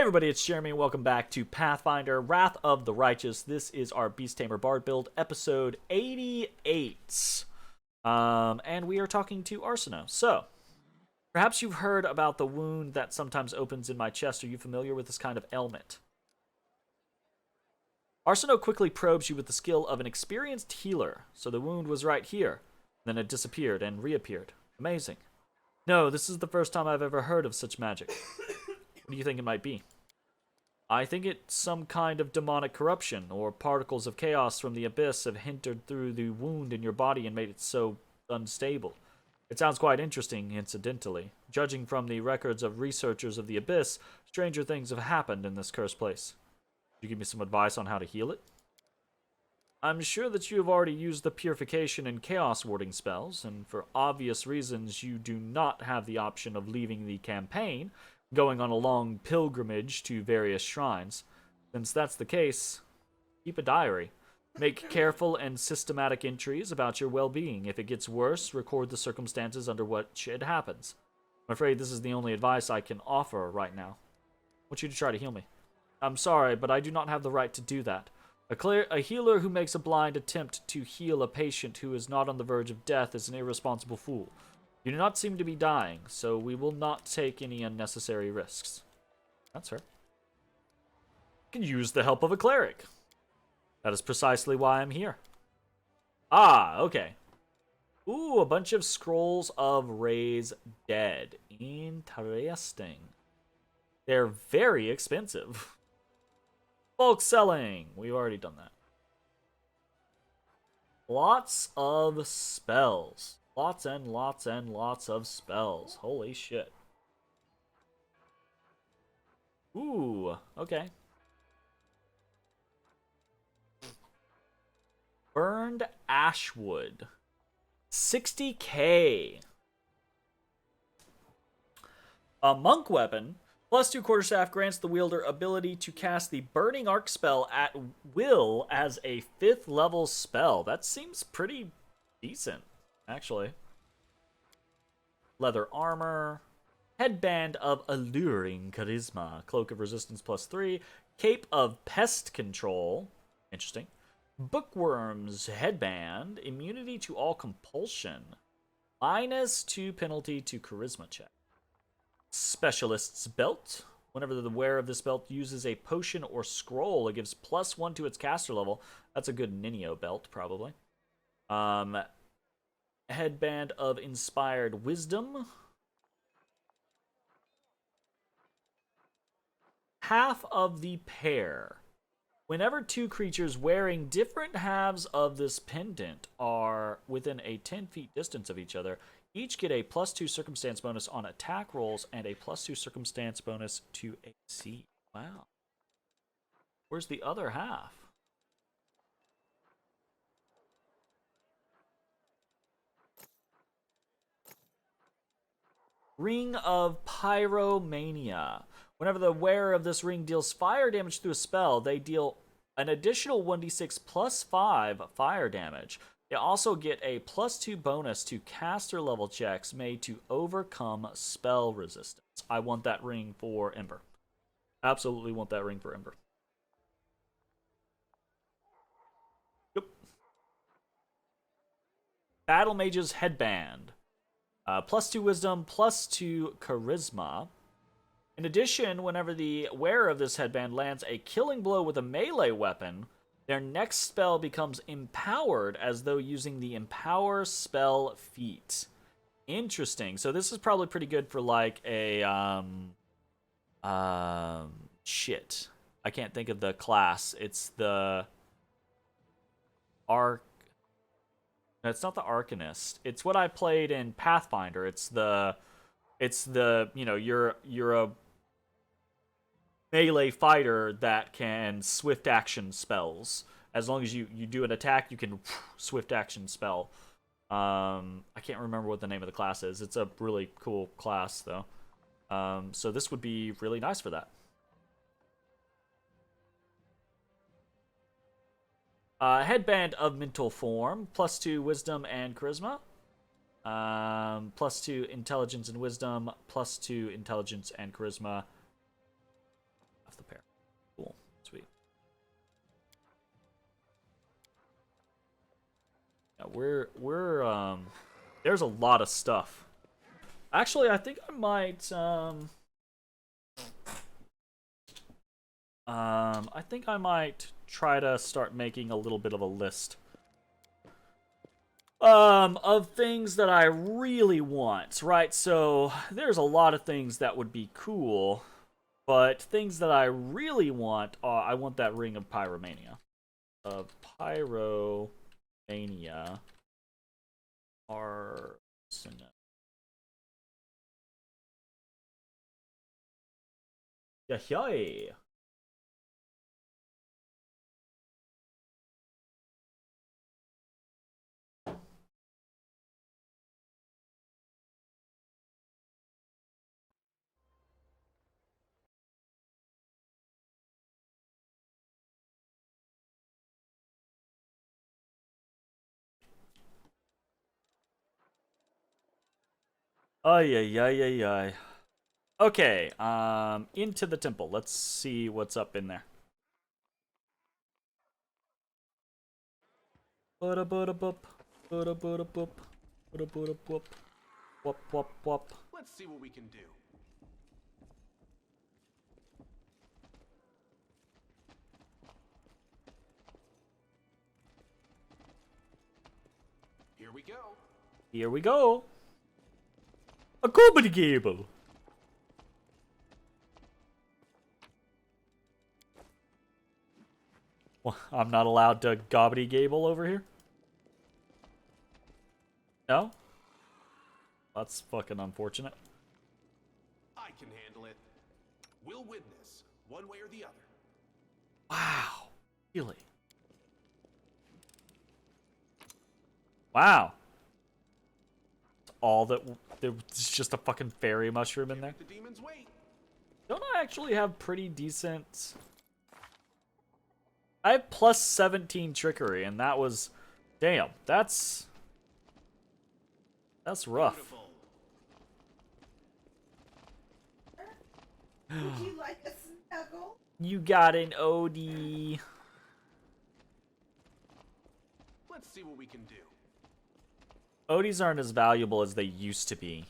Hey everybody, it's Jeremy, and welcome back to Pathfinder, Wrath of the Righteous. This is our Beast Tamer Bard build, episode 88. And we are talking to Arsino. So, perhaps you've heard about the wound that sometimes opens in my chest. Are you familiar with this kind of ailment? Arsino quickly probes you with the skill of an experienced healer. So the wound was right here. Then it disappeared and reappeared. Amazing. No, this is the first time I've ever heard of such magic. What do you think it might be? I think it's some kind of demonic corruption, or particles of chaos from the abyss have entered through the wound in your body and made it so unstable. It sounds quite interesting, incidentally. Judging from the records of researchers of the abyss, stranger things have happened in this cursed place. Could you give me some advice on how to heal it? I'm sure that you have already used the purification and chaos warding spells, and for obvious reasons you do not have the option of leaving the campaign, going on a long pilgrimage to various shrines. Since that's the case, keep a diary. Make careful and systematic entries about your well-being. If it gets worse, record the circumstances under which it happens. I'm afraid this is the only advice I can offer right now. I want you to try to heal me. I'm sorry, but I do not have the right to do that. A healer who makes a blind attempt to heal a patient who is not on the verge of death is an irresponsible fool. You do not seem to be dying, so we will not take any unnecessary risks. That's her. You can use the help of a cleric. That is precisely why I'm here. Ah, okay. Ooh, a bunch of scrolls of Raise Dead. Interesting. They're very expensive. Bulk selling. We've already done that. Lots of spells. Lots and lots and lots of spells. Holy shit. Ooh, okay. Burned Ashwood. 60k. A monk weapon. +2 quarterstaff grants the wielder ability to cast the Burning Arc spell at will as a 5th level spell. That seems pretty decent, actually. Leather armor. Headband of Alluring Charisma. Cloak of Resistance +3. Cape of Pest Control. Interesting. Bookworm's Headband. Immunity to all compulsion. -2 penalty to Charisma check. Specialist's Belt. Whenever the wearer of this belt uses a potion or scroll, it gives +1 to its caster level. That's a good Ninio belt, probably. Headband of Inspired Wisdom. Half of the pair. Whenever two creatures wearing different halves of this pendant are within a 10 feet distance of each other, each get a +2 circumstance bonus on attack rolls and a +2 circumstance bonus to AC. Wow. Where's the other half? Ring of Pyromania. Whenever the wearer of this ring deals fire damage through a spell, they deal an additional 1d6 +5 fire damage. They also get a +2 bonus to caster level checks made to overcome spell resistance. I want that ring for Ember. Absolutely want that ring for Ember. Yep. Battle Mage's Headband. +2 Wisdom, +2 Charisma. In addition, whenever the wearer of this headband lands a killing blow with a melee weapon, their next spell becomes empowered as though using the Empower spell feat. Interesting. So this is probably pretty good for like a shit. I can't think of the class. It's the Arc. No, it's not the Arcanist. It's what I played in Pathfinder. It's the you know, you're a melee fighter that can swift action spells. As long as you do an attack, you can swift action spell. I can't remember what the name of the class is. It's a really cool class though. So this would be really nice for that. Headband of Mental Form, +2 Wisdom and Charisma. +2 Intelligence and Wisdom, +2 Intelligence and Charisma. Half the pair. Cool. Sweet. Yeah, there's a lot of stuff. Actually, I think I might, I think I might try to start making a little bit of a list. Of things that I really want, right? So, there's a lot of things that would be cool, but things that I really want, I want that Ring of Pyromania. Pyromania. Arsenal. Yay! Ay, ay, ay, ay, ay. Okay, into the temple. Let's see what's up in there. Let's see what we can do. Here we go. Here we go. A gobbity gable. Well, I'm not allowed to gobbity gable over here? No? That's fucking unfortunate. I can handle it. We'll win this, one way or the other. Wow. Really? Wow. All that... There's just a fucking fairy mushroom in there? The demons wait. Don't I actually have pretty decent... I have plus 17 trickery, and that was... Damn, that's rough. Beautiful. Would you like a snuggle? You got an Odie. Let's see what we can do. Odies aren't as valuable as they used to be.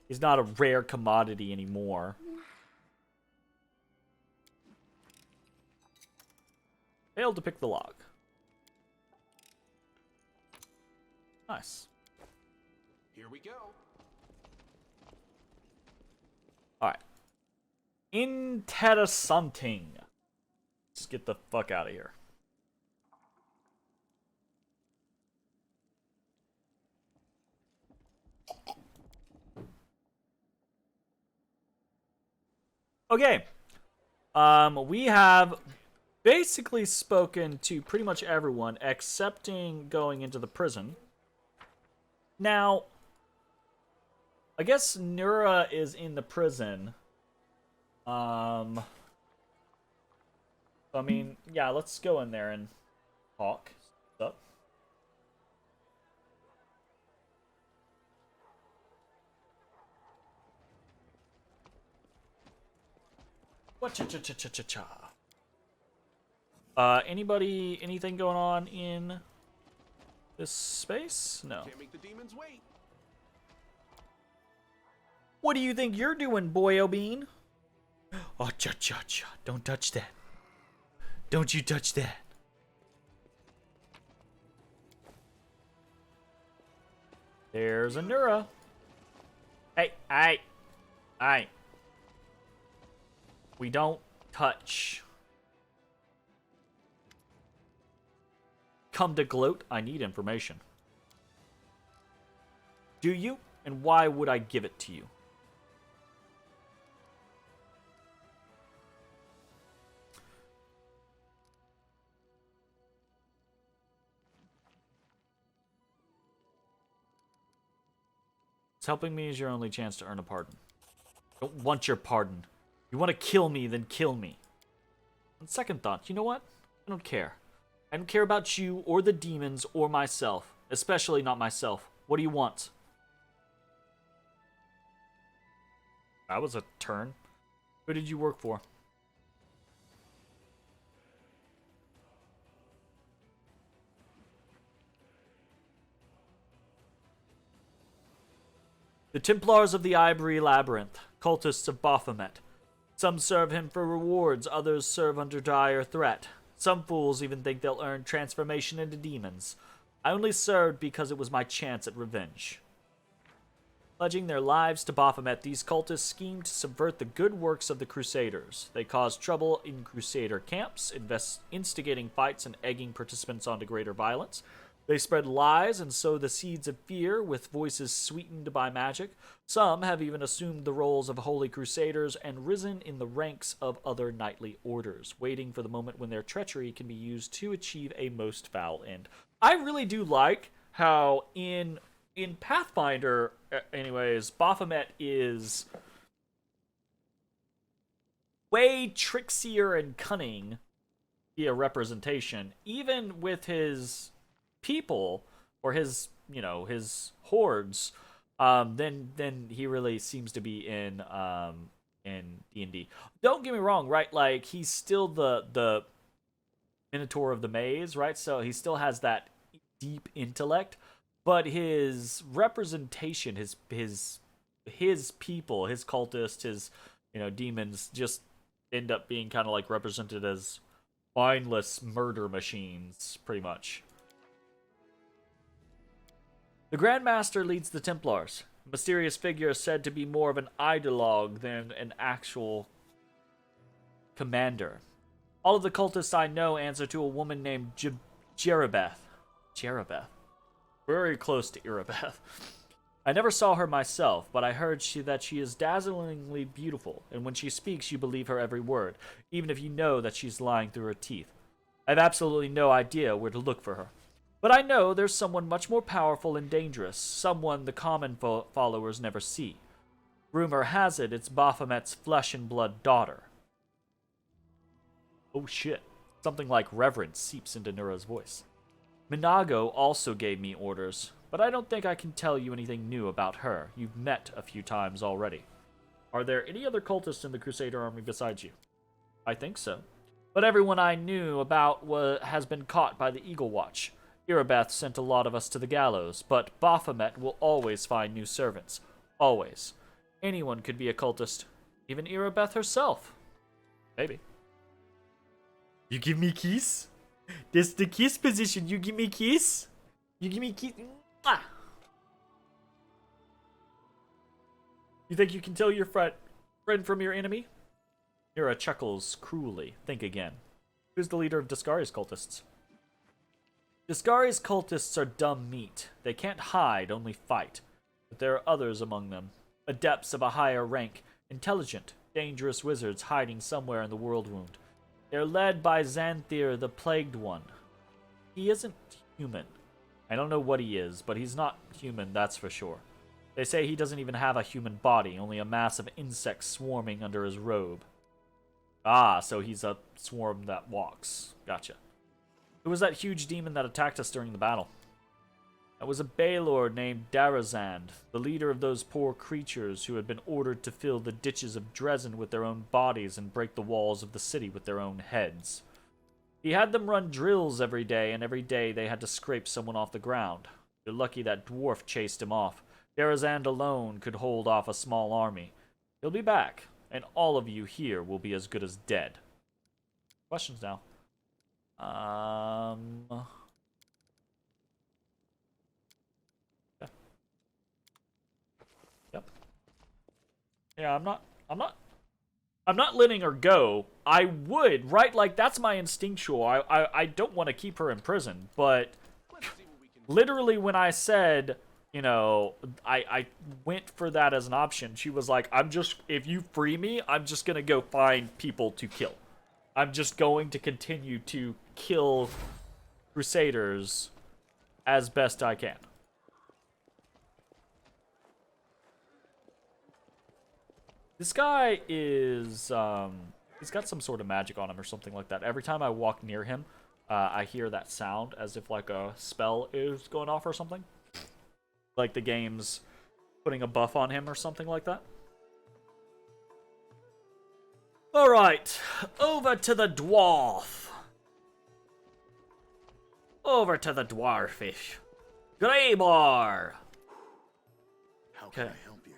He's not a rare commodity anymore. Failed to pick the log. Nice. Here we go. Alright. Interesting. Let's get the fuck out of here. Okay. We have basically spoken to pretty much everyone, excepting going into the prison. Now, I guess Nura is in the prison. I mean, yeah, let's go in there and talk. What's up? What-cha-cha-cha-cha-cha. Anybody, anything going on in this space? No. Can't make the demons wait. What do you think you're doing, Boyo Bean? Oh, cha-cha-cha. Don't touch that. Don't you touch that. There's a Nura. Hey, hey. We don't touch. Come to gloat, I need information. Do you? And why would I give it to you? It's helping me is your only chance to earn a pardon. I don't want your pardon. You want to kill me, then kill me. On second thought, you know what? I don't care. I don't care about you or the demons or myself. Especially not myself. What do you want? That was a turn. Who did you work for? The Templars of the Ivory Labyrinth, cultists of Baphomet. Some serve him for rewards, others serve under dire threat. Some fools even think they'll earn transformation into demons. I only served because it was my chance at revenge. Pledging their lives to Baphomet, these cultists schemed to subvert the good works of the Crusaders. They caused trouble in Crusader camps, instigating fights and egging participants on to greater violence. They spread lies and sow the seeds of fear with voices sweetened by magic. Some have even assumed the roles of holy crusaders and risen in the ranks of other knightly orders, waiting for the moment when their treachery can be used to achieve a most foul end. I really do like how in Pathfinder, anyways, Baphomet is way trixier and cunning via representation, even with his people or his hordes, then he really seems to be in D&D. Don't get me wrong, right? Like, he's still the Minotaur of the Maze, right? So he still has that deep intellect, but his representation, his people, his cultists, his demons just end up being kind of like represented as mindless murder machines, pretty much. The Grand Master leads the Templars. A mysterious figure said to be more of an ideologue than an actual commander. All of the cultists I know answer to a woman named Jerabeth. Jerabeth. Very close to Irabeth. I never saw her myself, but I heard that she is dazzlingly beautiful, and when she speaks you believe her every word, even if you know that she's lying through her teeth. I have absolutely no idea where to look for her. But I know there's someone much more powerful and dangerous, someone the common followers never see. Rumor has it it's Baphomet's flesh and blood daughter. Oh shit. Something like reverence seeps into Nura's voice. Minago also gave me orders, but I don't think I can tell you anything new about her. You've met a few times already. Are there any other cultists in the Crusader army besides you? I think so. But everyone I knew about has been caught by the Eagle Watch. Irabeth sent a lot of us to the gallows, but Baphomet will always find new servants. Always. Anyone could be a cultist. Even Irabeth herself. Maybe. You give me kiss? This the kiss position. You give me kiss? You give me kiss? Ah. You think you can tell your friend from your enemy? Nura chuckles cruelly. Think again. Who's the leader of Discari's cultists? Discari's cultists are dumb meat. They can't hide, only fight. But there are others among them. Adepts of a higher rank. Intelligent, dangerous wizards hiding somewhere in the world wound. They're led by Xanthir, the Plagued One. He isn't human. I don't know what he is, but he's not human, that's for sure. They say he doesn't even have a human body, only a mass of insects swarming under his robe. Ah, so he's a swarm that walks. Gotcha. Who was that huge demon that attacked us during the battle? That was a Baldur named Darazand, the leader of those poor creatures who had been ordered to fill the ditches of Dresden with their own bodies and break the walls of the city with their own heads. He had them run drills every day, and every day they had to scrape someone off the ground. You're lucky that dwarf chased him off. Darazand alone could hold off a small army. He'll be back, and all of you here will be as good as dead. Questions now. Yeah. Yep. Yeah, I'm not letting her go. I would, right? Like, that's my instinctual. I don't want to keep her in prison, but literally when I said, I went for that as an option, she was like, if you free me, I'm just gonna go find people to kill. I'm just going to continue to kill Crusaders as best I can. This guy is, he's got some sort of magic on him or something like that. Every time I walk near him, I hear that sound as if like a spell is going off or something. Like the game's putting a buff on him or something like that. Alright, over to the dwarf. Over to the dwarfish. Greymore! How can Okay. I help you?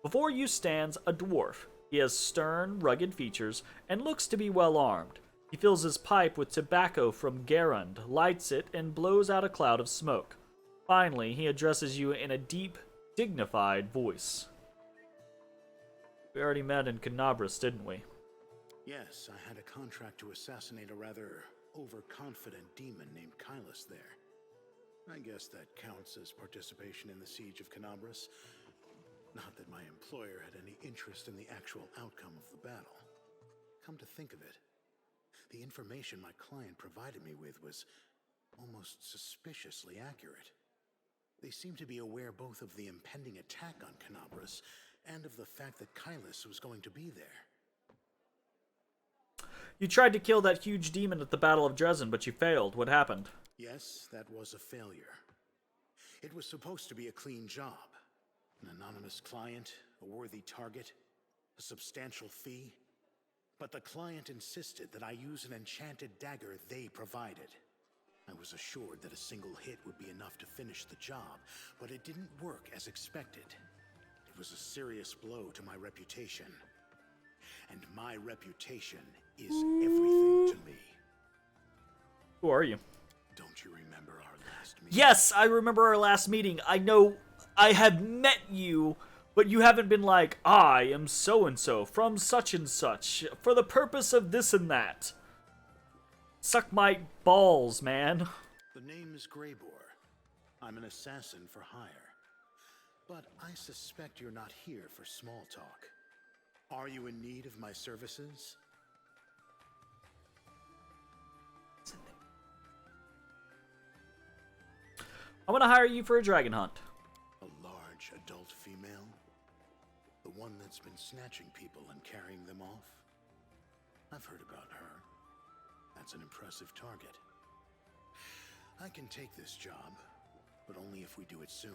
Before you stands a dwarf. He has stern, rugged features, and looks to be well armed. He fills his pipe with tobacco from Garund, lights it, and blows out a cloud of smoke. Finally, he addresses you in a deep, dignified voice. We already met in Canabras, didn't we? Yes, I had a contract to assassinate a rather overconfident demon named Kylus there. I guess that counts as participation in the siege of Canabras. Not that my employer had any interest in the actual outcome of the battle. Come to think of it, the information my client provided me with was almost suspiciously accurate. They seemed to be aware both of the impending attack on Canabras and of the fact that Kylus was going to be there. You tried to kill that huge demon at the Battle of Dresden, but you failed. What happened? Yes, that was a failure. It was supposed to be a clean job. An anonymous client, a worthy target, a substantial fee. But the client insisted that I use an enchanted dagger they provided. I was assured that a single hit would be enough to finish the job, but it didn't work as expected. It was a serious blow to my reputation. And my reputation is everything to me. Who are you? Don't you remember our last meeting? Yes, I remember our last meeting. I know I have met you, but you haven't been like, I am so-and-so from such and such for the purpose of this and that. Suck my balls, man. The name is Greybor. I'm an assassin for hire. But I suspect you're not here for small talk. Are you in need of my services? I want to hire you for a dragon hunt. A large adult female? The one that's been snatching people and carrying them off? I've heard about her. That's an impressive target. I can take this job, but only if we do it soon.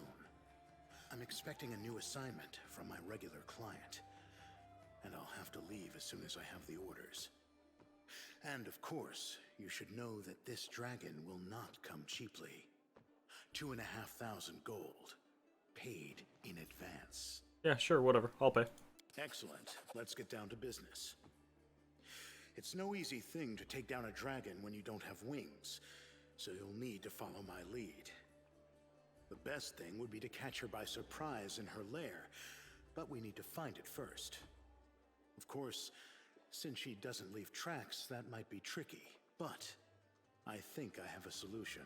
I'm expecting a new assignment from my regular client, and I'll have to leave as soon as I have the orders. And of course, you should know that this dragon will not come cheaply. 2,500 gold, paid in advance. Yeah, sure, whatever. I'll pay. Excellent. Let's get down to business. It's no easy thing to take down a dragon when you don't have wings, so you'll need to follow my lead. The best thing would be to catch her by surprise in her lair, but we need to find it first. Of course, since she doesn't leave tracks, that might be tricky, but I think I have a solution.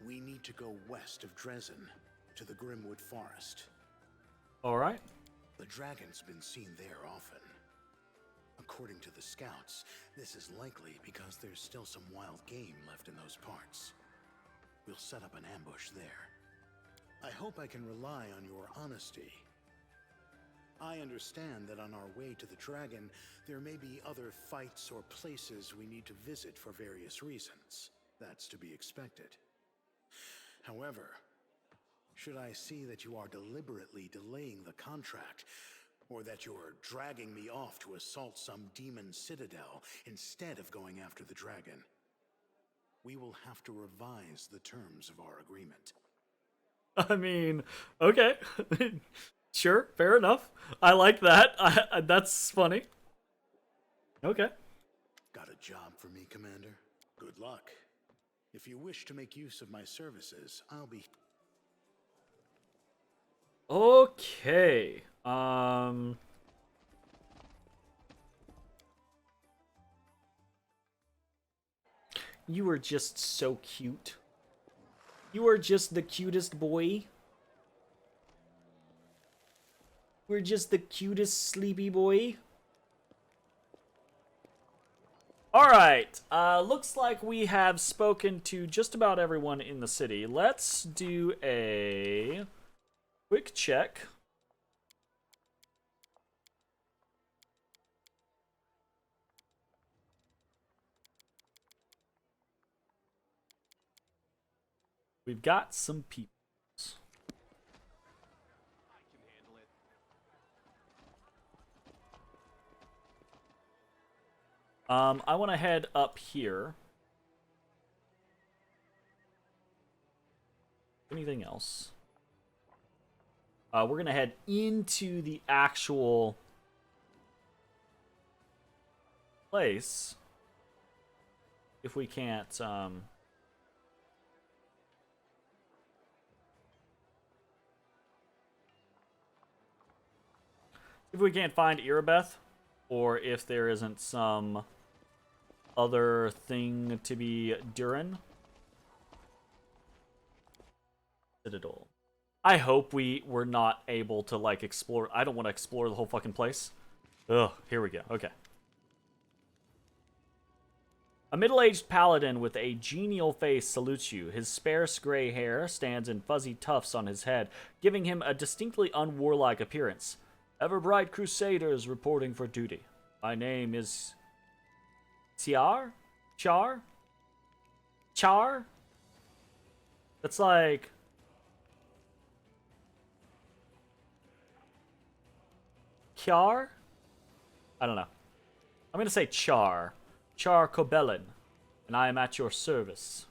We need to go west of Dresden, to the Grimwood Forest. Alright. The dragon's been seen there often. According to the scouts, this is likely because there's still some wild game left in those parts. We'll set up an ambush there. I hope I can rely on your honesty. I understand that on our way to the dragon, there may be other fights or places we need to visit for various reasons. That's to be expected. However, should I see that you are deliberately delaying the contract, or that you're dragging me off to assault some demon citadel instead of going after the dragon, we will have to revise the terms of our agreement. I mean, okay. Sure, fair enough. I like that. That's funny. Okay. Got a job for me, Commander? Good luck. If you wish to make use of my services, I'll be... Okay. You are just so cute. You are just the cutest boy. We're just the cutest sleepy boy. Alright, looks like we have spoken to just about everyone in the city. Let's do a quick check. We've got some people. I can handle it. I want to head up here. Anything else? We're going to head into the actual place. If we can't, if we can't find Irabeth, or if there isn't some other thing to be Durin. Citadel. I hope we were not able to, like, explore. I don't want to explore the whole fucking place. Ugh, here we go. Okay. A middle-aged paladin with a genial face salutes you. His sparse gray hair stands in fuzzy tufts on his head, giving him a distinctly unwarlike appearance. Ever-bright crusaders reporting for duty. My name is... Char? That's like... Kiar? I don't know. I'm gonna say Char. Char Kobelin. And I am at your service.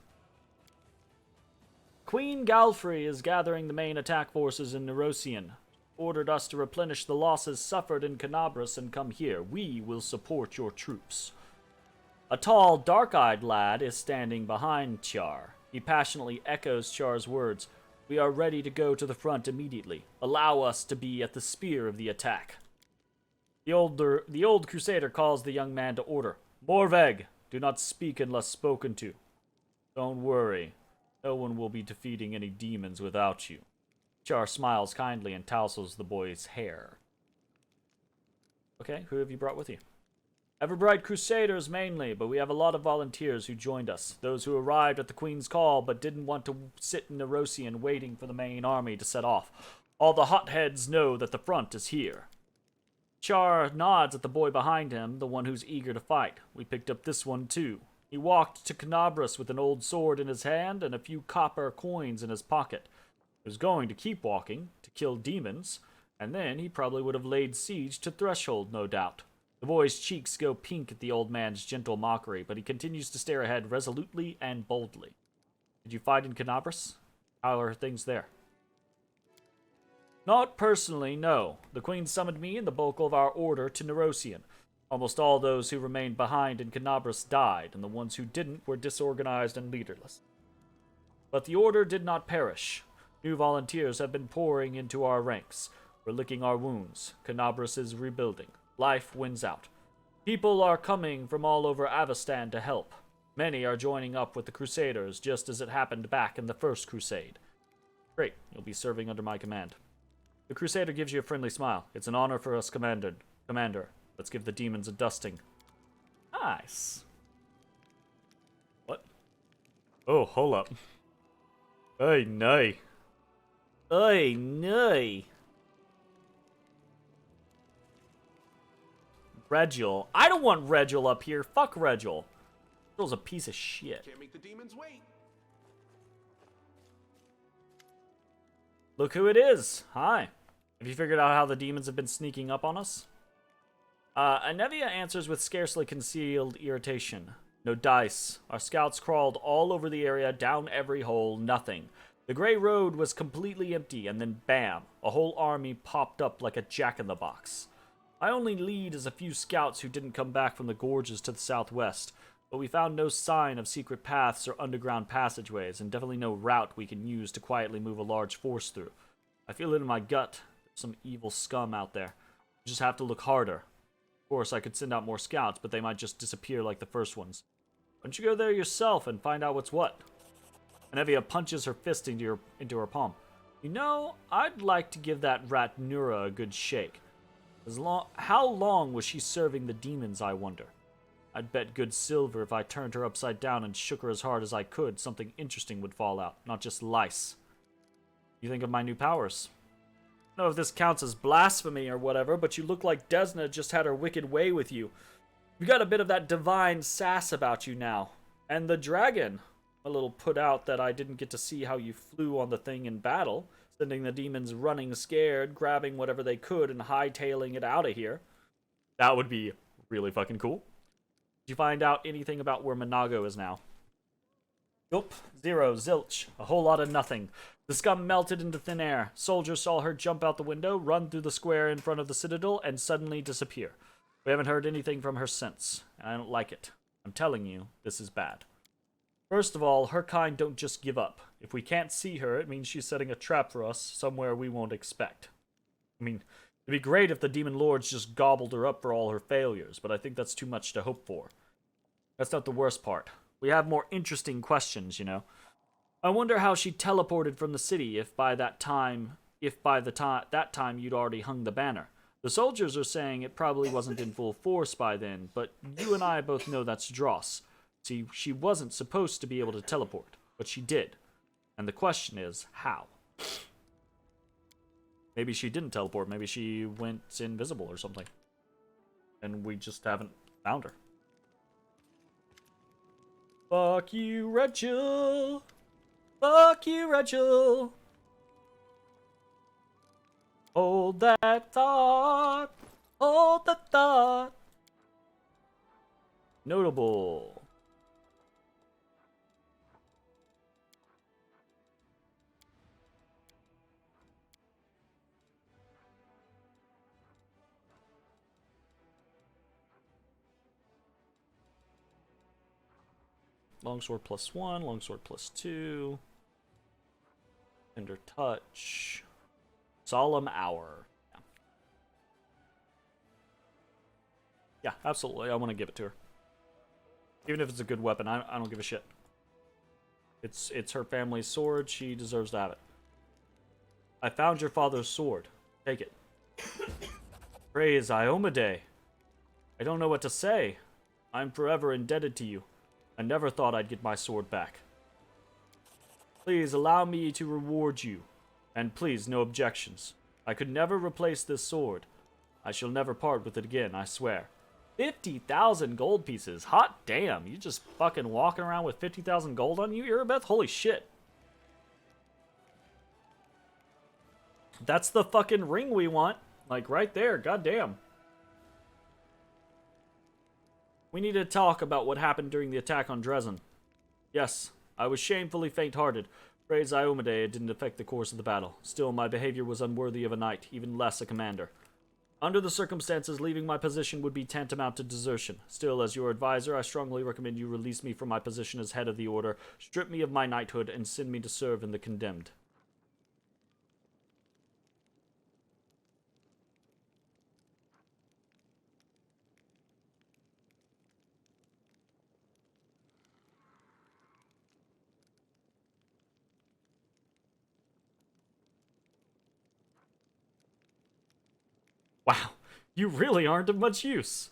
Queen Galfrey is gathering the main attack forces in Nerosian. Ordered us to replenish the losses suffered in Canabras and come here. We will support your troops. A tall, dark-eyed lad is standing behind Char. He passionately echoes Char's words. We are ready to go to the front immediately. Allow us to be at the spear of the attack. The old crusader calls the young man to order. Morveg, do not speak unless spoken to. Don't worry. No one will be defeating any demons without you. Char smiles kindly and tousles the boy's hair. Okay, who have you brought with you? Everbright Crusaders mainly, but we have a lot of volunteers who joined us. Those who arrived at the Queen's call but didn't want to sit in Nerosian waiting for the main army to set off. All the hotheads know that the front is here. Char nods at the boy behind him, the one who's eager to fight. We picked up this one too. He walked to Canabras with an old sword in his hand and a few copper coins in his pocket. He was going to keep walking, to kill demons, and then he probably would have laid siege to Threshold, no doubt. The boy's cheeks go pink at the old man's gentle mockery, but he continues to stare ahead resolutely and boldly. Did you fight in Canabras? How are things there? Not personally, no. The Queen summoned me and the bulk of our order to Nerosian. Almost all those who remained behind in Canabras died, and the ones who didn't were disorganized and leaderless. But the order did not perish. New volunteers have been pouring into our ranks. We're licking our wounds. Canabras is rebuilding. Life wins out. People are coming from all over Avestan to help. Many are joining up with the Crusaders, just as it happened back in the First Crusade. Great, you'll be serving under my command. The Crusader gives you a friendly smile. It's an honor for us, Commander. Let's give the demons a dusting. Nice. What? Oh, hold up. Hey, nay. Hey, nay. Regil. I don't want Regil up here. Fuck Regil. Regil's a piece of shit. Can't make the demons wait. Look who it is. Hi. Have you figured out how the demons have been sneaking up on us? Anevia answers with scarcely concealed irritation. No dice. Our scouts crawled all over the area, down every hole, nothing. The Grey Road was completely empty, and then bam, a whole army popped up like a jack-in-the-box. I only lead as a few scouts who didn't come back from the gorges to the southwest, but we found no sign of secret paths or underground passageways, and definitely no route we can use to quietly move a large force through. I feel it in my gut. There's some evil scum out there. We just have to look harder. Of course, I could send out more scouts, but they might just disappear like the first ones. Why don't you go there yourself and find out what's what? Anevia punches her fist into her palm. You know, I'd like to give that rat Nura a good shake. How long was she serving the demons, I wonder? I'd bet good silver if I turned her upside down and shook her as hard as I could, something interesting would fall out, not just lice. You think of my new powers? I don't know if this counts as blasphemy or whatever, but you look like Desna just had her wicked way with you. You got a bit of that divine sass about you now. And the dragon. A little put out that I didn't get to see how you flew on the thing in battle, sending the demons running scared, grabbing whatever they could and hightailing it out of here. That would be really fucking cool. Did you find out anything about where Monago is now? Nope. Zero. Zilch. A whole lot of nothing. The scum melted into thin air. Soldiers saw her jump out the window, run through the square in front of the citadel, and suddenly disappear. We haven't heard anything from her since, and I don't like it. I'm telling you, this is bad. First of all, her kind don't just give up. If we can't see her, it means she's setting a trap for us somewhere we won't expect. I mean, it'd be great if the Demon Lords just gobbled her up for all her failures, but I think that's too much to hope for. That's not the worst part. We have more interesting questions, you know. I wonder how she teleported from the city if by that time you'd already hung the banner. The soldiers are saying it probably wasn't in full force by then, but you and I both know that's dross. See, she wasn't supposed to be able to teleport, but she did. And the question is, how? Maybe she didn't teleport, maybe she went invisible or something. And we just haven't found her. Fuck you, Rachel! Fuck you, Rachel! Hold that thought! Hold the thought! Notable. Longsword +1, longsword +2. Tender touch. Solemn hour. Yeah, absolutely. I want to give it to her. Even if it's a good weapon, I don't give a shit. It's her family's sword. She deserves to have it. I found your father's sword. Take it. Praise Iomade. I don't know what to say. I'm forever indebted to you. I never thought I'd get my sword back. Please allow me to reward you. And please, no objections. I could never replace this sword. I shall never part with it again, I swear. 50,000 gold pieces. Hot damn. You just fucking walking around with 50,000 gold on you, Irabeth? Holy shit. That's the fucking ring we want. Like, right there. Goddamn. We need to talk about what happened during the attack on Dresden. Yes, I was shamefully faint-hearted. Praise Iomade, it didn't affect the course of the battle. Still, my behavior was unworthy of a knight, even less a commander. Under the circumstances, leaving my position would be tantamount to desertion. Still, as your advisor, I strongly recommend you release me from my position as head of the order, strip me of my knighthood, and send me to serve in the condemned. Wow, you really aren't of much use.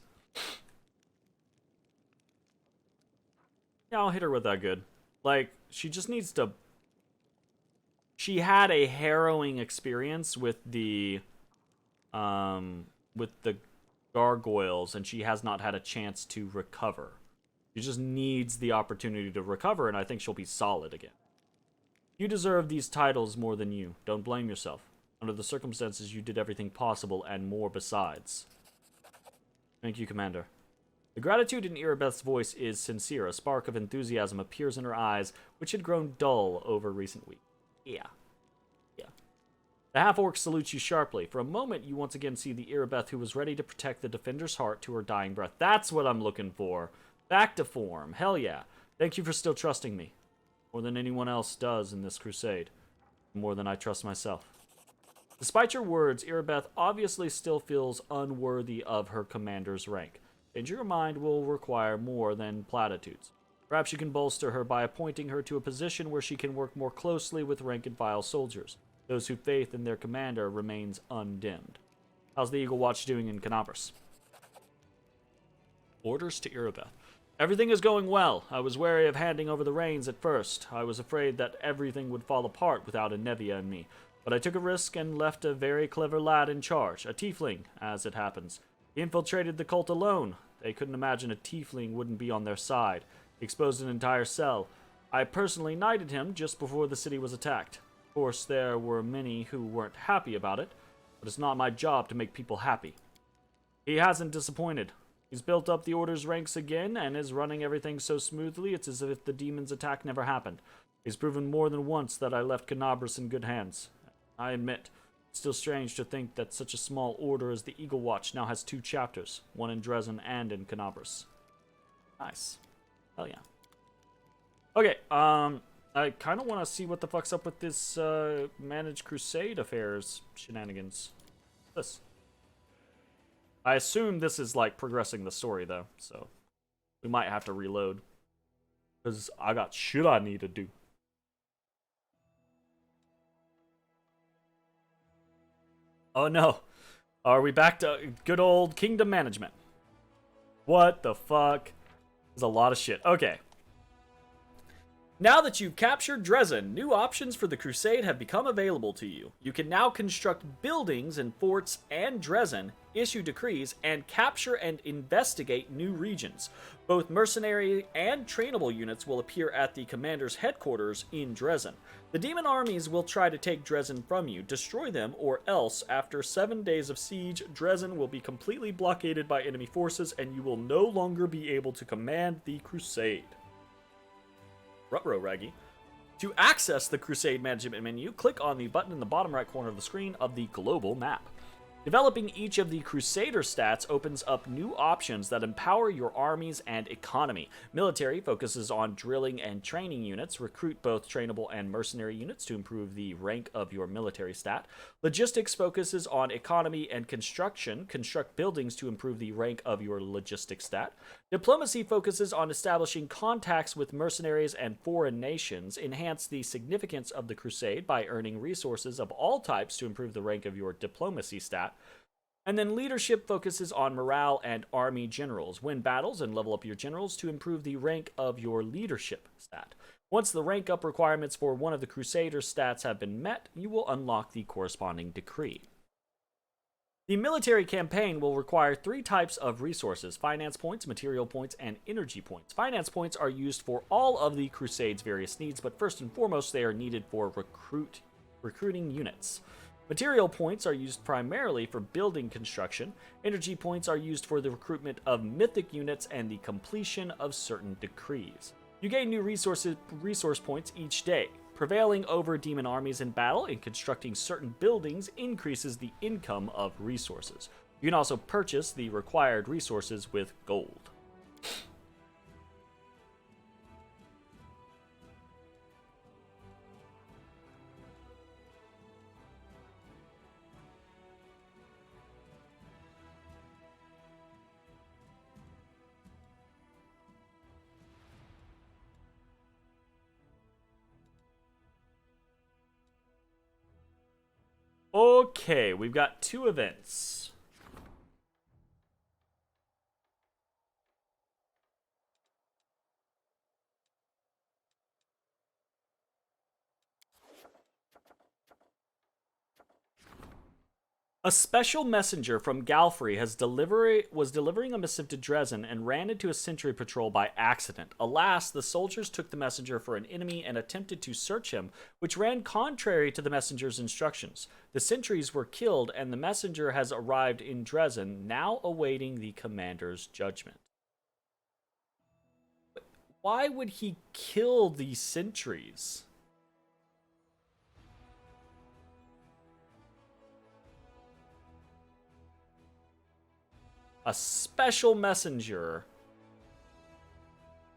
Yeah, I'll hit her with that good. Like, she just needs to... She had a harrowing experience with the gargoyles, and she has not had a chance to recover. She just needs the opportunity to recover, and I think she'll be solid again. You deserve these titles more than you. Don't blame yourself. Under the circumstances, you did everything possible, and more besides. Thank you, Commander. The gratitude in Irabeth's voice is sincere. A spark of enthusiasm appears in her eyes, which had grown dull over recent weeks. Yeah. The half-orc salutes you sharply. For a moment, you once again see the Irabeth who was ready to protect the defender's heart to her dying breath. That's what I'm looking for. Back to form. Hell yeah. Thank you for still trusting me. More than anyone else does in this crusade. More than I trust myself. Despite your words, Irabeth obviously still feels unworthy of her commander's rank. Change your mind will require more than platitudes. Perhaps you can bolster her by appointing her to a position where she can work more closely with rank-and-file soldiers, those whose faith in their commander remains undimmed. How's the Eagle Watch doing in Canopus? Orders to Irabeth. Everything is going well. I was wary of handing over the reins at first. I was afraid that everything would fall apart without a Nevia and me. But I took a risk and left a very clever lad in charge, a tiefling, as it happens. He infiltrated the cult alone. They couldn't imagine a tiefling wouldn't be on their side. He exposed an entire cell. I personally knighted him just before the city was attacked. Of course, there were many who weren't happy about it, but it's not my job to make people happy. He hasn't disappointed. He's built up the Order's ranks again and is running everything so smoothly it's as if the demon's attack never happened. He's proven more than once that I left Canabras in good hands. I admit, it's still strange to think that such a small order as the Eagle Watch now has 2 chapters, one in Dresden and in Canabras. Nice. Hell yeah. Okay, I kind of want to see what the fuck's up with this Managed Crusade affairs shenanigans. This. I assume this is like progressing the story though, so we might have to reload. Because I got shit I need to do. Oh no. Are we back to good old kingdom management? What the fuck? There's a lot of shit. Okay. Now that you've captured Dresden, new options for the Crusade have become available to you. You can now construct buildings and forts and Dresden, issue decrees, and capture and investigate new regions. Both mercenary and trainable units will appear at the commander's headquarters in Dresden. The demon armies will try to take Dresden from you, destroy them, or else, after 7 days of siege, Dresden will be completely blockaded by enemy forces and you will no longer be able to command the Crusade. Ruh-roh, Raggy. To access the Crusade Management menu, click on the button in the bottom right corner of the screen of the global map. Developing each of the Crusader stats opens up new options that empower your armies and economy. Military focuses on drilling and training units. Recruit both trainable and mercenary units to improve the rank of your military stat. Logistics focuses on economy and construction. Construct buildings to improve the rank of your logistics stat. Diplomacy focuses on establishing contacts with mercenaries and foreign nations. Enhance the significance of the Crusade by earning resources of all types to improve the rank of your diplomacy stat. And then leadership focuses on morale and army generals. Win battles and level up your generals to improve the rank of your leadership stat. Once the rank up requirements for one of the Crusader stats have been met, you will unlock the corresponding decree. The military campaign will require 3 types of resources: finance points, material points, and energy points. Finance points are used for all of the Crusade's various needs, but first and foremost they are needed for recruiting units. Material points are used primarily for building construction. Energy points are used for the recruitment of mythic units and the completion of certain decrees. You gain new resource points each day. Prevailing over demon armies in battle and constructing certain buildings increases the income of resources. You can also purchase the required resources with gold. Okay, we've got 2 events. A special messenger from Galfrey was delivering a missive to Dresden and ran into a sentry patrol by accident. Alas, the soldiers took the messenger for an enemy and attempted to search him, which ran contrary to the messenger's instructions. The sentries were killed, and the messenger has arrived in Dresden, now awaiting the commander's judgment. Why would he kill these sentries? A special messenger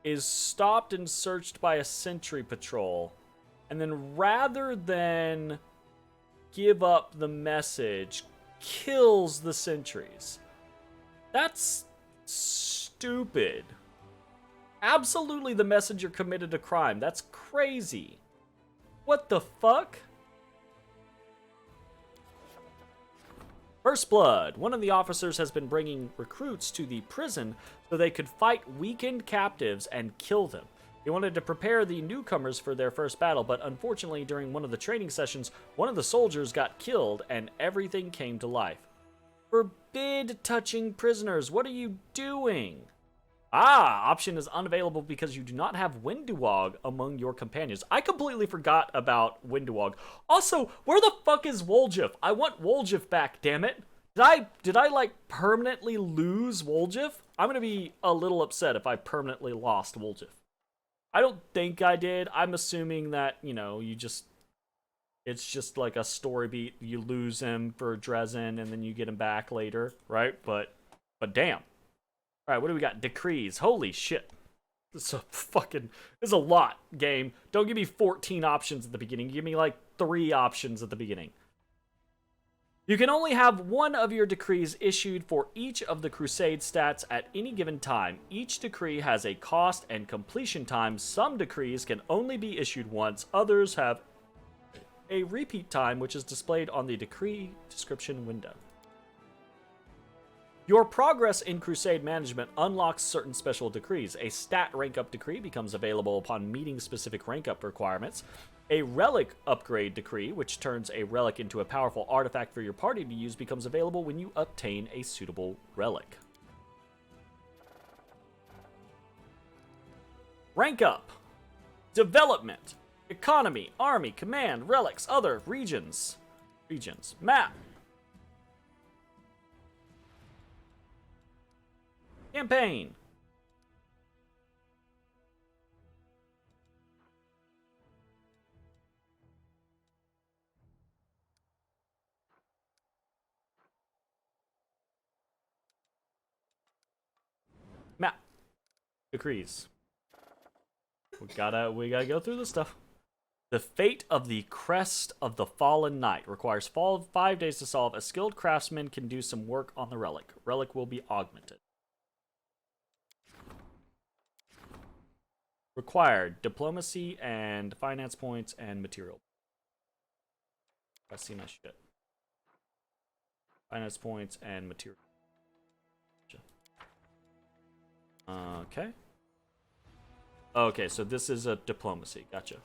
is stopped and searched by a sentry patrol, and then rather than give up the message, kills the sentries. That's stupid. Absolutely, the messenger committed a crime. That's crazy. What the fuck? First Blood. One of the officers has been bringing recruits to the prison so they could fight weakened captives and kill them. He wanted to prepare the newcomers for their first battle, but unfortunately during one of the training sessions, one of the soldiers got killed and everything came to life. Forbid touching prisoners. What are you doing? Option is unavailable because you do not have Winduwog among your companions. I completely forgot about Winduwog. Also, where the fuck is Woljif? I want Woljif back, damn it. Did I like permanently lose Woljif? I'm gonna be a little upset if I permanently lost Woljif. I don't think I did. I'm assuming that, you know, it's just like a story beat. You lose him for Dresden and then you get him back later, right? But damn. Alright, what do we got? Decrees. Holy shit. This is a lot, game. Don't give me 14 options at the beginning. Give me like 3 options at the beginning. You can only have one of your decrees issued for each of the crusade stats at any given time. Each decree has a cost and completion time. Some decrees can only be issued once. Others have a repeat time, which is displayed on the decree description window. Your progress in crusade management unlocks certain special decrees. A stat rank up decree becomes available upon meeting specific rank up requirements. A relic upgrade decree, which turns a relic into a powerful artifact for your party to use, becomes available when you obtain a suitable relic. Rank up. Development. Economy, army, command, relics, other, regions. Map. Campaign. Map. Decrees. We gotta go through this stuff. The fate of the Crest of the Fallen Knight requires 5 days to solve. A skilled craftsman can do some work on the relic. Relic will be augmented. Required diplomacy and finance points and material. I see my shit. Finance points and material. Okay. Okay, so this is a diplomacy. Gotcha.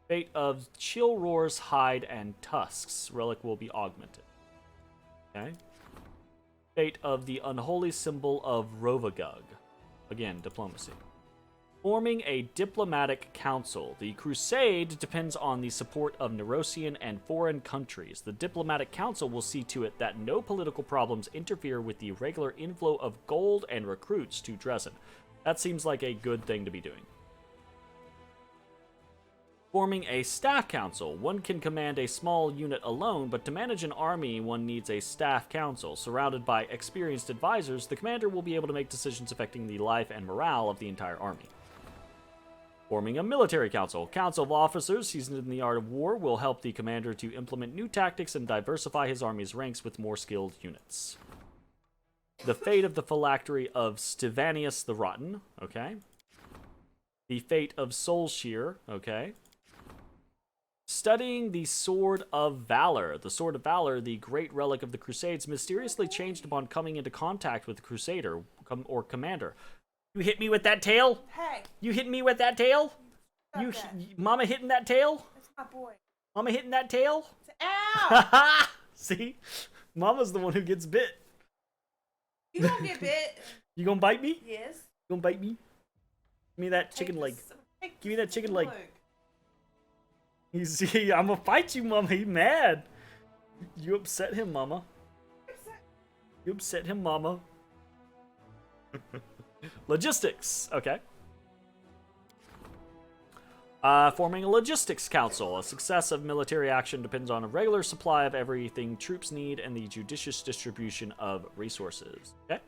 Fate of Chillroar's hide and tusks. Relic will be augmented. Okay. Fate of the unholy symbol of Rovagug. Again, diplomacy. Forming a diplomatic council. The crusade depends on the support of Nerosian and foreign countries. The diplomatic council will see to it that no political problems interfere with the regular inflow of gold and recruits to Dresden. That seems like a good thing to be doing. Forming a staff council. One can command a small unit alone, but to manage an army, one needs a staff council. Surrounded by experienced advisors, the commander will be able to make decisions affecting the life and morale of the entire army. Forming a military council. Council of officers seasoned in the art of war will help the commander to implement new tactics and diversify his army's ranks with more skilled units. The fate of the phylactery of Stevanius the Rotten. Okay. The fate of Soulshear. Okay. Studying the Sword of Valor. The Sword of Valor, the great relic of the Crusades, mysteriously changed upon coming into contact with the Crusader or commander. You hit me with that tail? Hey. You hitting me with that tail? Mama hitting that tail? That's my boy. Mama hitting that tail? Ow! See? Mama's the one who gets bit. You gonna get bit? You gonna bite me? Yes. You gonna bite me? Give me that chicken leg. Give me that chicken leg. You see, I'm gonna fight you, Mama. He's mad. You upset him, Mama. You upset him, Mama. Logistics. Okay. Forming a logistics council. A success of military action depends on a regular supply of everything troops need and the judicious distribution of resources. Okay.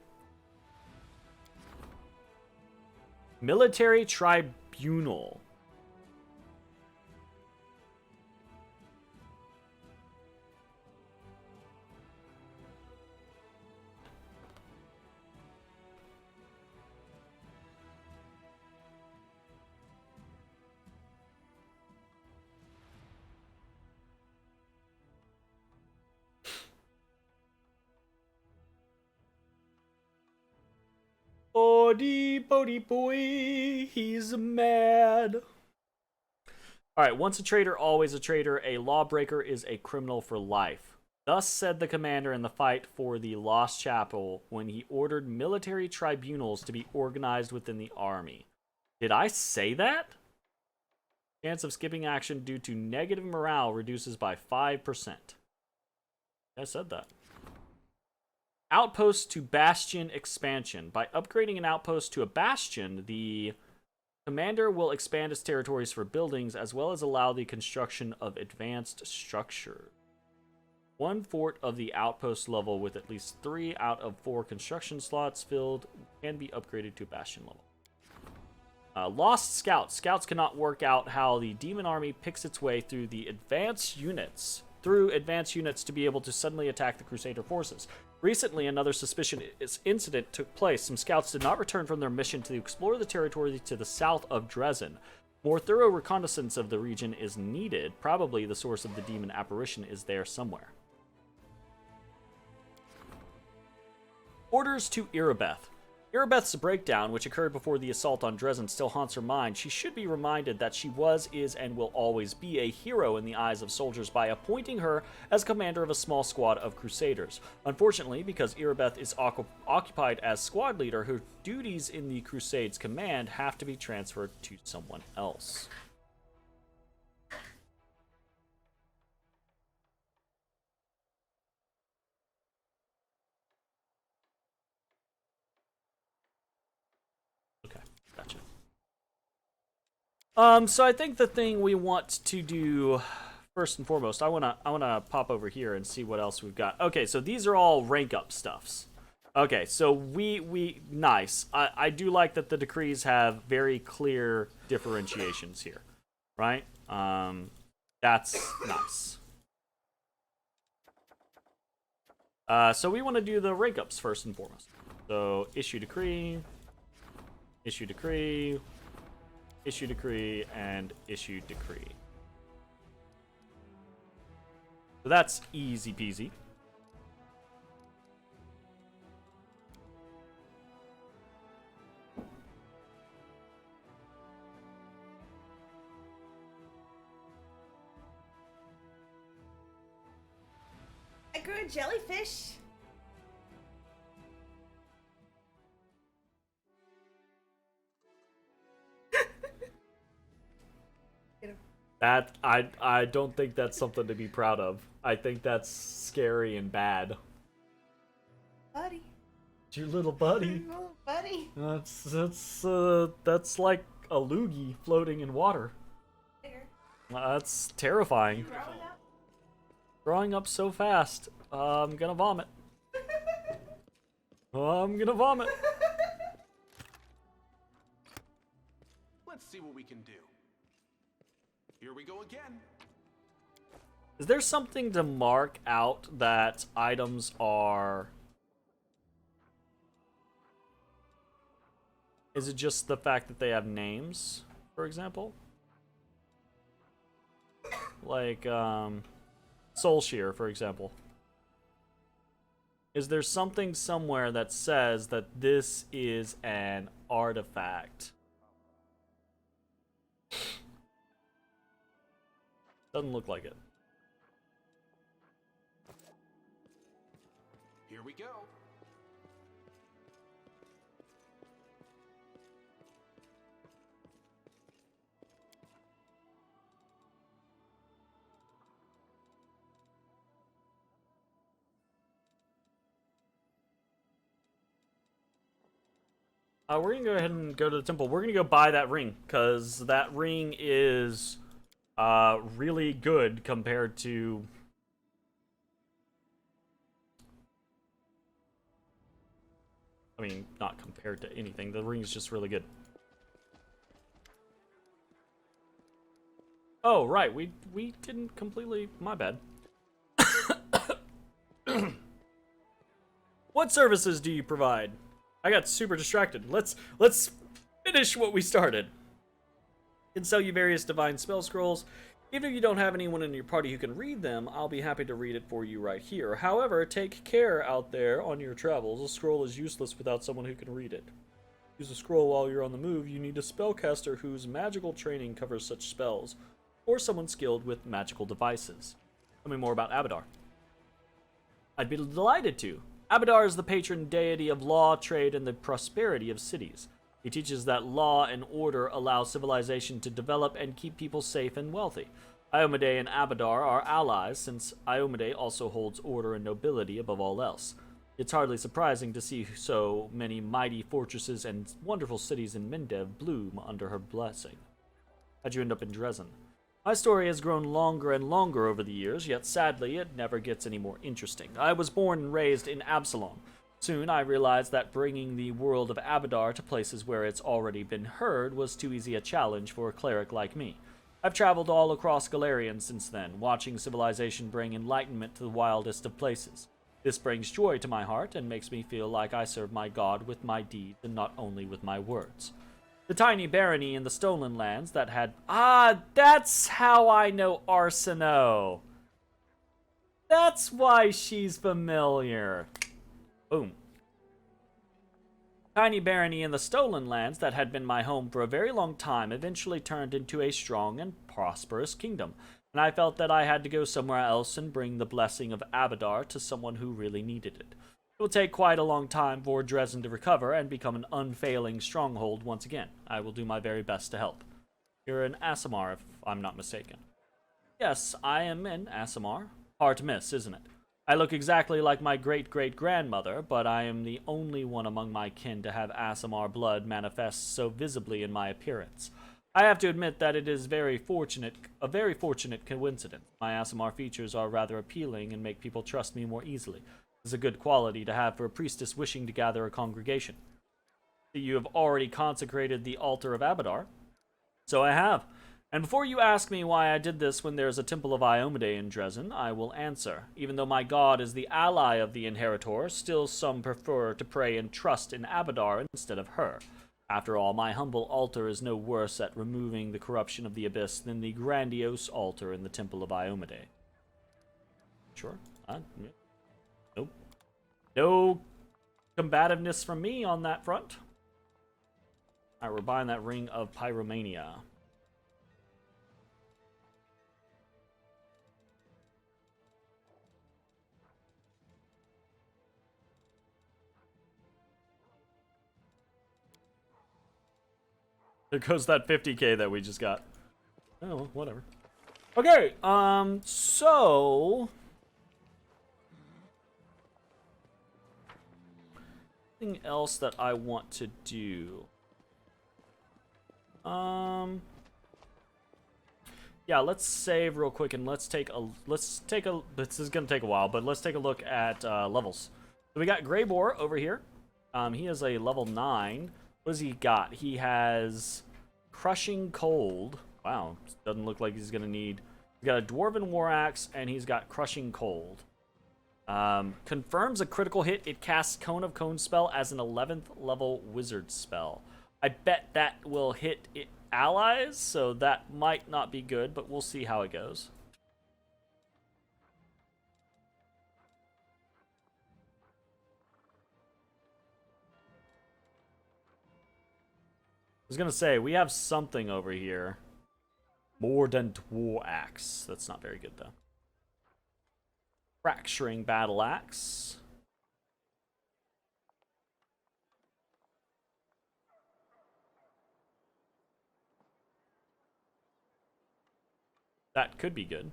Military tribunal. Bodie boy, he's mad. Alright, once a traitor, always a traitor. A lawbreaker is a criminal for life. Thus said the commander in the fight for the Lost Chapel when he ordered military tribunals to be organized within the army. Did I say that? Chance of skipping action due to negative morale reduces by 5%. I said that. Outpost to Bastion expansion. By upgrading an outpost to a Bastion, the commander will expand its territories for buildings as well as allow the construction of advanced structures. One fort of the outpost level with at least 3 out of 4 construction slots filled can be upgraded to Bastion level. Lost Scouts. Scouts cannot work out how the demon army picks its way through advanced units to be able to suddenly attack the Crusader forces. Recently, another suspicious incident took place. Some scouts did not return from their mission to explore the territory to the south of Dresden. More thorough reconnaissance of the region is needed. Probably the source of the demon apparition is there somewhere. Orders to Irabeth. Irabeth's breakdown, which occurred before the assault on Dresden, still haunts her mind. She should be reminded that she was, is, and will always be a hero in the eyes of soldiers by appointing her as commander of a small squad of Crusaders. Unfortunately, because Irabeth is occupied as squad leader, her duties in the Crusades command have to be transferred to someone else. So I think the thing we want to do first and foremost, I wanna pop over here and see what else we've got. Okay, so these are all rank up stuffs. Okay, so we nice. I do like that the decrees have very clear differentiations here, right? That's nice. So we want to do the rank ups first and foremost. So issue decree, issue decree. Issue decree, and issue decree. So that's easy peasy. I grew a jellyfish. That I don't think that's something to be proud of. I think that's scary and bad. Buddy. It's your little buddy. Your little buddy. That's like a loogie floating in water. That's terrifying. Growing up so fast. I'm gonna vomit. I'm gonna vomit. Let's see what we can do. Here we go again. Is there something to mark out that items are... Is it just the fact that they have names, for example? Like, Soul Shear, for example. Is there something somewhere that says that this is an artifact? Doesn't look like it. Here we go. We're gonna go ahead and go to the temple. We're gonna go buy that ring, because that ring is really good compared to... I mean, not compared to anything. The ring is just really good. Oh, right. We didn't completely... My bad. What services do you provide? I got super distracted. Let's finish what we started. Can sell you various divine spell scrolls. Even if you don't have anyone in your party who can read them, I'll be happy to read it for you right here. However, take care out there on your travels. A scroll is useless without someone who can read it. Use a scroll while you're on the move. You need a spellcaster whose magical training covers such spells, or someone skilled with magical devices. Tell me more about Abadar. I'd be delighted to. Abadar is the patron deity of law, trade, and the prosperity of cities. He teaches that law and order allow civilization to develop and keep people safe and wealthy. Iomedae and Abadar are allies, since Iomedae also holds order and nobility above all else. It's hardly surprising to see so many mighty fortresses and wonderful cities in Mendev bloom under her blessing. How'd you end up in Dresden? My story has grown longer and longer over the years, yet sadly it never gets any more interesting. I was born and raised in Absalom. Soon I realized that bringing the world of Abadar to places where it's already been heard was too easy a challenge for a cleric like me. I've traveled all across Golarion since then, watching civilization bring enlightenment to the wildest of places. This brings joy to my heart and makes me feel like I serve my God with my deeds and not only with my words. The tiny barony in the stolen lands that had... Ah, that's how I know Arsinoe. That's why she's familiar. Boom. Tiny barony in the stolen lands that had been my home for a very long time eventually turned into a strong and prosperous kingdom, and I felt that I had to go somewhere else and bring the blessing of Abadar to someone who really needed it. It will take quite a long time for Dresden to recover and become an unfailing stronghold once again. I will do my very best to help. You're an Aasimar, if I'm not mistaken. Yes, I am an Aasimar. Hard to miss, isn't it? I look exactly like my great-great-grandmother, but I am the only one among my kin to have Aasimar blood manifest so visibly in my appearance. I have to admit that it is a very fortunate coincidence. My Aasimar features are rather appealing and make people trust me more easily. Is a good quality to have for a priestess wishing to gather a congregation. You have already consecrated the altar of Abadar. So I have. And before you ask me why I did this when there's a temple of Iomedae in Dresden, I will answer. Even though my god is the ally of the Inheritor, still some prefer to pray and trust in Abadar instead of her. After all, my humble altar is no worse at removing the corruption of the Abyss than the grandiose altar in the temple of Iomedae. Sure. Nope. No combativeness from me on that front. Alright, we're buying that Ring of Pyromania. There goes that 50k that we just got. Oh, well, whatever. Okay, so... Anything else that I want to do? Yeah, let's save real quick and let's take a, this is gonna take a while, but let's take a look at, levels. So we got Greybor over here. He is a level 9. What does he got? He has Crushing Cold. Wow, doesn't look like he's gonna need... He's got a Dwarven War Axe, and he's got Crushing Cold. Confirms a critical hit. It casts Cone of Cone spell as an 11th level wizard spell. I bet that will hit allies, so that might not be good, but we'll see how it goes. I was gonna say, we have something over here. Mordant War Axe. That's not very good, though. Fracturing Battle Axe. That could be good.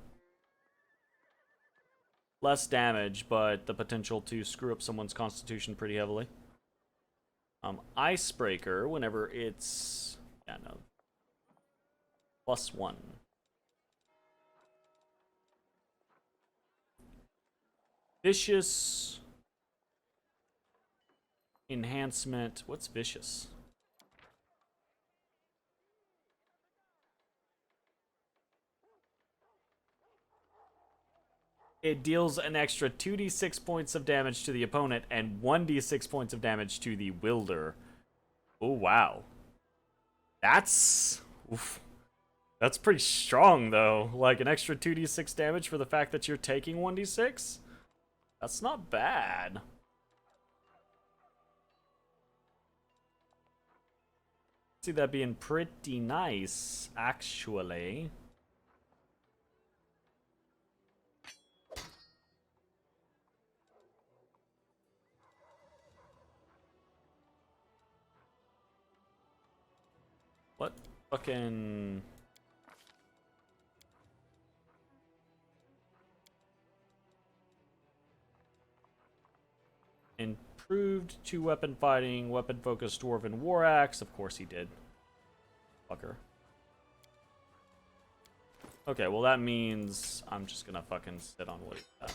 Less damage, but the potential to screw up someone's constitution pretty heavily. Icebreaker, whenever it's... Yeah, no. +1. Vicious... Enhancement... What's vicious? It deals an extra 2d6 points of damage to the opponent and 1d6 points of damage to the wielder. Oh, wow. That's... Oof. That's pretty strong, though. Like, an extra 2d6 damage for the fact that you're taking 1d6? That's not bad. See that being pretty nice, actually. What fucking... improved 2-weapon fighting, weapon-focused dwarven war axe. Of course he did. Fucker. Okay, well that means I'm just gonna fucking sit on what he got.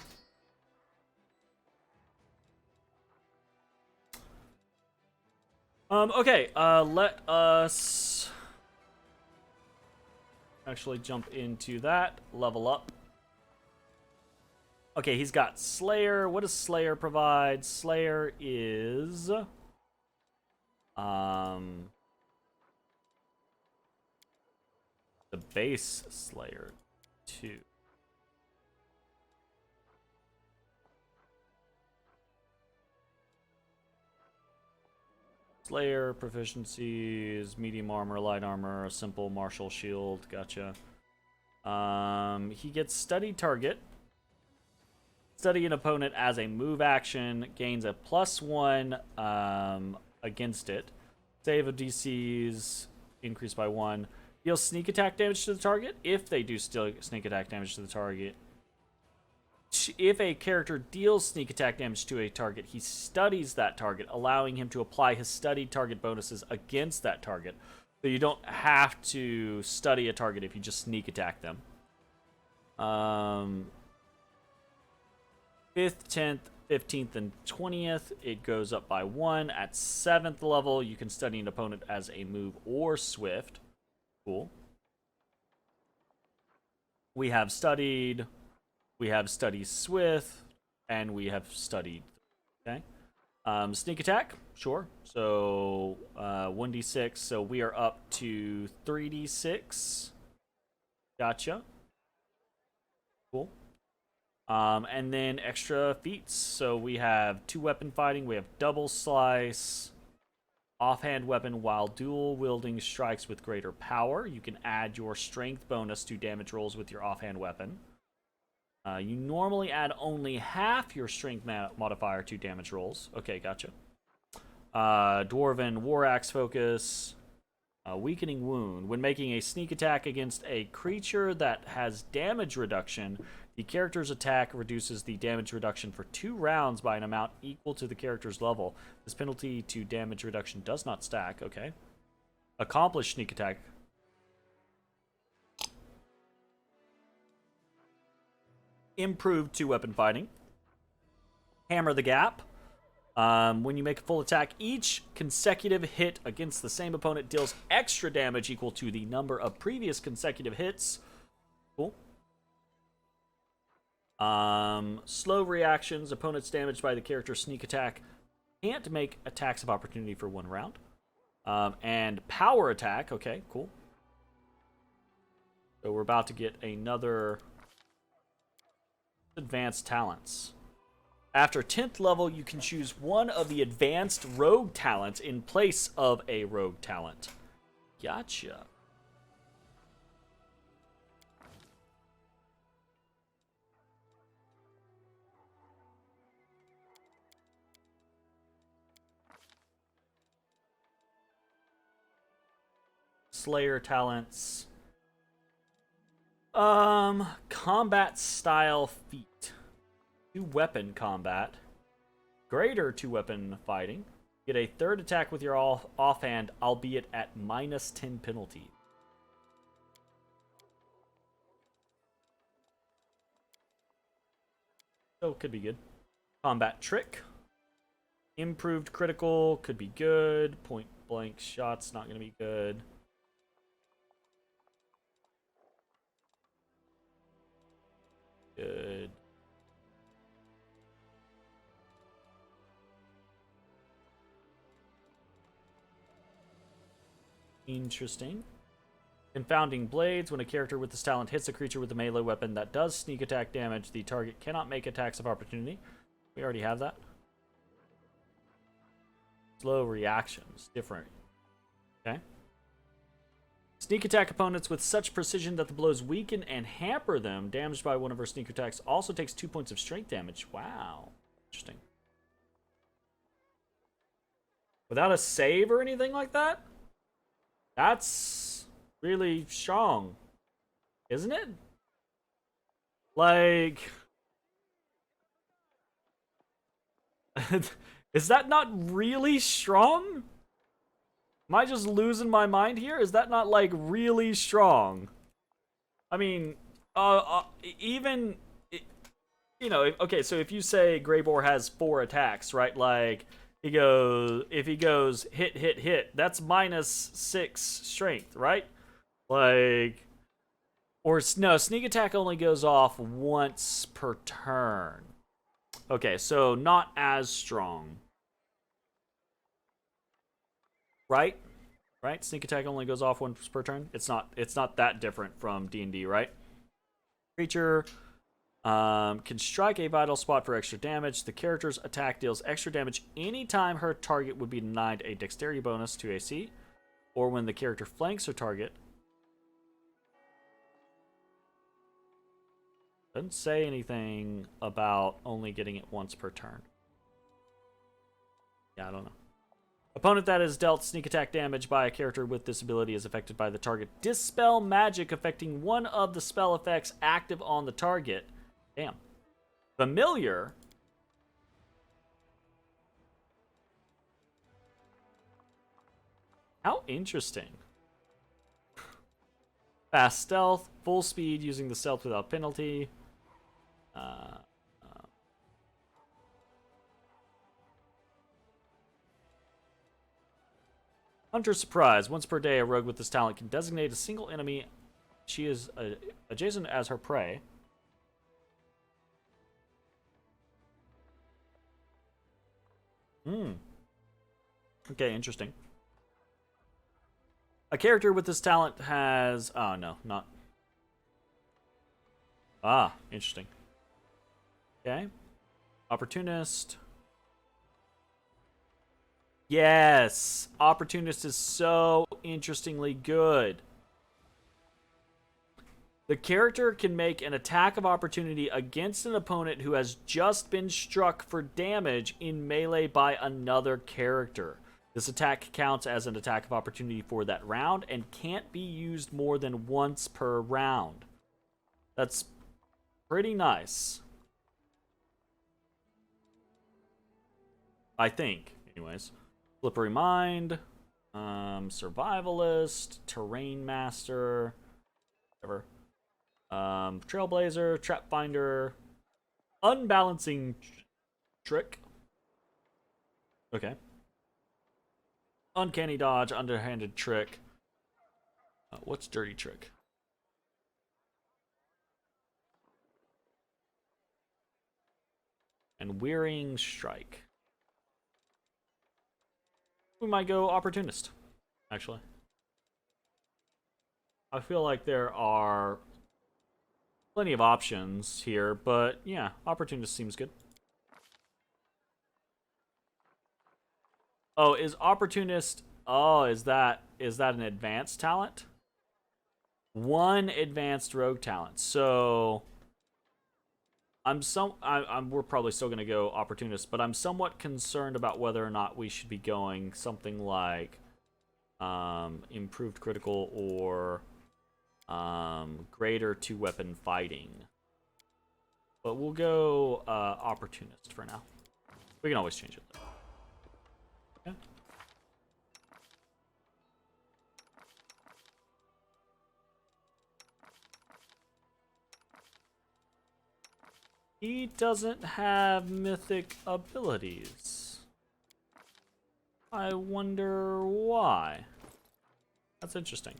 Okay, let us actually jump into that. Level up. Okay, he's got Slayer. What does Slayer provide? Slayer is the base Slayer 2. Slayer proficiencies, medium armor, light armor, a simple martial shield. Gotcha. He gets study target. Study an opponent as a move action, gains a +1 against it. Save of DCs increased by 1. Deal sneak attack damage to the target. If they do still sneak attack damage to the target. If a character deals sneak attack damage to a target, he studies that target, allowing him to apply his studied target bonuses against that target. So you don't have to study a target if you just sneak attack them. 5th, 10th, 15th, and 20th, it goes up by 1. At 7th level, you can study an opponent as a move or swift. Cool. We have studied swift, and we have studied. Okay. Sneak attack, sure. So 1d6. So we are up to 3d6. Gotcha. Cool. And then extra feats. So we have 2-weapon fighting. We have double slice, offhand weapon while dual wielding strikes with greater power. You can add your strength bonus to damage rolls with your offhand weapon. You normally add only half your strength modifier to damage rolls. Okay, gotcha. Dwarven war axe focus. Weakening wound. When making a sneak attack against a creature that has damage reduction, the character's attack reduces the damage reduction for 2 rounds by an amount equal to the character's level. This penalty to damage reduction does not stack. Okay. Accomplished sneak attack. Improved 2-weapon fighting. Hammer the gap. When you make a full attack, each consecutive hit against the same opponent deals extra damage equal to the number of previous consecutive hits. Cool. Slow reactions. Opponents damaged by the character's sneak attack can't make attacks of opportunity for 1 round. And power attack. Okay, cool. So we're about to get another advanced talents. After 10th level, you can choose one of the advanced rogue talents in place of a rogue talent. Gotcha. Slayer talents. Combat style feat. 2-weapon combat. Greater 2-weapon fighting. Get a 3rd attack with your offhand, albeit at -10 penalty. So could be good. Combat trick. Improved critical could be good. Point blank shots not gonna be good. Good. Interesting. Confounding blades. When a character with this talent hits a creature with a melee weapon that does sneak attack damage, the target cannot make attacks of opportunity. We already have that. Slow reactions. Different. Okay. Sneak attack opponents with such precision that the blows weaken and hamper them. Damaged by one of her sneak attacks also takes 2 points of strength damage. Wow. Interesting. Without a save or anything like that? That's really strong. Isn't it? Like... Is that not really strong? Am I just losing my mind here? Is that not, like, really strong? I mean, even, you know, okay, so if you say Greybor has 4 attacks, right? Like, if he goes hit, hit, hit, that's -6 strength, right? Like, or no, sneak attack only goes off once per turn. Okay, so not as strong. Right? Right? Sneak attack only goes off once per turn. It's not that different from D&D, right? Creature can strike a vital spot for extra damage. The character's attack deals extra damage anytime her target would be denied a dexterity bonus to AC, or when the character flanks her target. Doesn't say anything about only getting it once per turn. Yeah, I don't know. Opponent that is dealt sneak attack damage by a character with this ability is affected by the target. Dispel magic affecting one of the spell effects active on the target. Damn. Familiar. How interesting. Fast stealth, full speed using the stealth without penalty. Hunter Surprise. Once per day, a rogue with this talent can designate a single enemy she is adjacent as her prey. Okay, interesting. A character with this talent has... Oh, no, not... Ah, interesting. Okay. Opportunist. Yes! Opportunist is so interestingly good. The character can make an attack of opportunity against an opponent who has just been struck for damage in melee by another character. This attack counts as an attack of opportunity for that round and can't be used more than once per round. That's pretty nice. I think, anyways. Slippery Mind, Survivalist, Terrain Master, whatever. Trailblazer, Trapfinder, Unbalancing Trick. Okay. Uncanny Dodge, Underhanded Trick. What's Dirty Trick? And Wearying Strike. We might go Opportunist, actually. I feel like there are plenty of options here, but yeah, Opportunist seems good. Oh, is Opportunist... Oh, is that an advanced talent? One advanced rogue talent. So we're probably still going to go Opportunist, but I'm somewhat concerned about whether or not we should be going something like improved critical or greater two-weapon fighting. But we'll go Opportunist for now. We can always change it though. Okay. He doesn't have mythic abilities. I wonder why. That's interesting.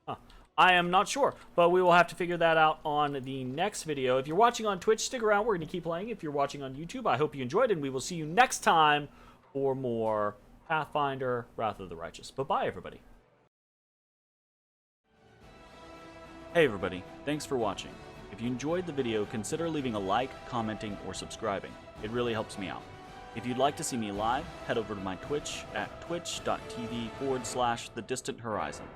Huh. I am not sure, but we will have to figure that out on the next video. If you're watching on Twitch, stick around. We're going to keep playing. If you're watching on YouTube, I hope you enjoyed, and we will see you next time for more Pathfinder, Wrath of the Righteous. Bye-bye, everybody. Hey, everybody. Thanks for watching. If you enjoyed the video, consider leaving a like, commenting, or subscribing. It really helps me out. If you'd like to see me live, head over to my Twitch at twitch.tv/thedistanthorizon.